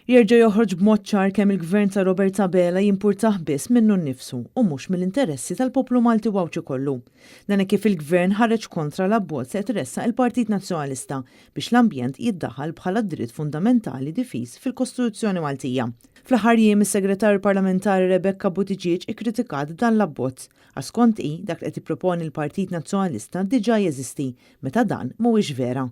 Jerġa' joħroġ b'mod ċar kemm il-Gvern ta' Robert Abela jimpurtah biss minnu nnifsu u mhux mill-interessi tal-poplu Malti wawċi kollu. Dan kif il-Gvern ħareġ kontra l-abbozz qed iressaq il-Partit Nazzjonalista biex l-ambjent jiddaħħal bħala dritt fundamentali difiż fil-Kostituzzjoni Maltija. Fl-aħħar jiem is-Segretarju Parlamentari Rebecca Buttigieg ikkritikat dan l-abbozz għax skont hi dak li qed jipproponi l-Partit Nazzjonalista diġà jeżisti meta dan mhuwiex vera.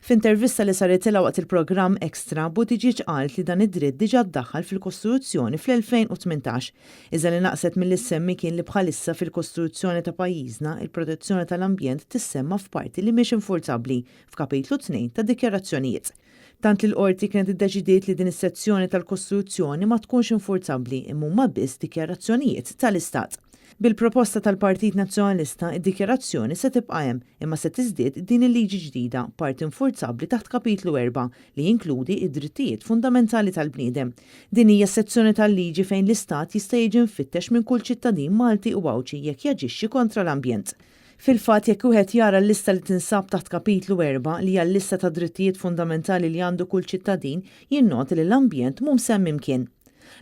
F'intervista li saretilha waqt il-programm Extra, Buttigieg qalt li dan id-dritt diġà ddaħħal fil-Kostituzzjoni fl-2018, iżda li naqset mill-issemmi kien li bħalissa fil-Kostituzzjoni ta' pajjiżna il-protezzjoni tal-ambjent tissemma f'parti li mhix infurzabbli f'kapitlu 2 ta' dikjarazzjonijiet. Tant li l-qorti kienet iddeċidiet li din is-sezzjoni tal-Kostituzzjoni ma tkunx infurzabbli imma huma biss dikjarazzjonijiet tal-Istat. Bil-proposta tal-Partit Nazzjonalista, id-dikjarazzjoni se tibqa' hemm imma se tiżdied din il-liġi ġdida parti infurzabbli taħt kapitlu 4 li jinkludi id-drittijiet fundamentali tal-bniedem. Din hija sezzjoni tal-liġi fejn l-Istat jista' jiġi mfittex minn kull ċittadin Malti u Wawċi jekk jaġixxi kontra l-ambjent. Fil-fatt jekk wieħed jara l-lista li tinsab taħt kapitlu 4 li hija l-lista ta' drittijiet fundamentali li għandu kull ċittadin jinnoti li l-ambjent mhu msemmi imkien.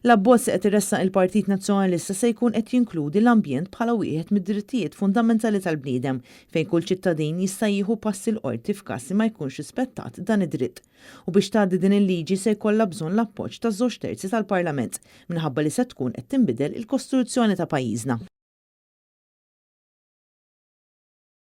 L-abbozz qed iressaq il-Partit Nazzjonalista se jkun qed jinkludi l-ambjent bħala wieħed mid-drittijiet fundamentali tal-bniedem fejn kull ċittadin jista' jieħu passi l-qorti f'każ li ma jkunx rispettat dan id-dritt. U biex tgħaddi din il-liġi se jkollha bżonn l-appoġġ taż-2 terzi tal-Parlament minħabba li se tkun qed tinbidel il-Kostituzzjoni ta' pajjiżna.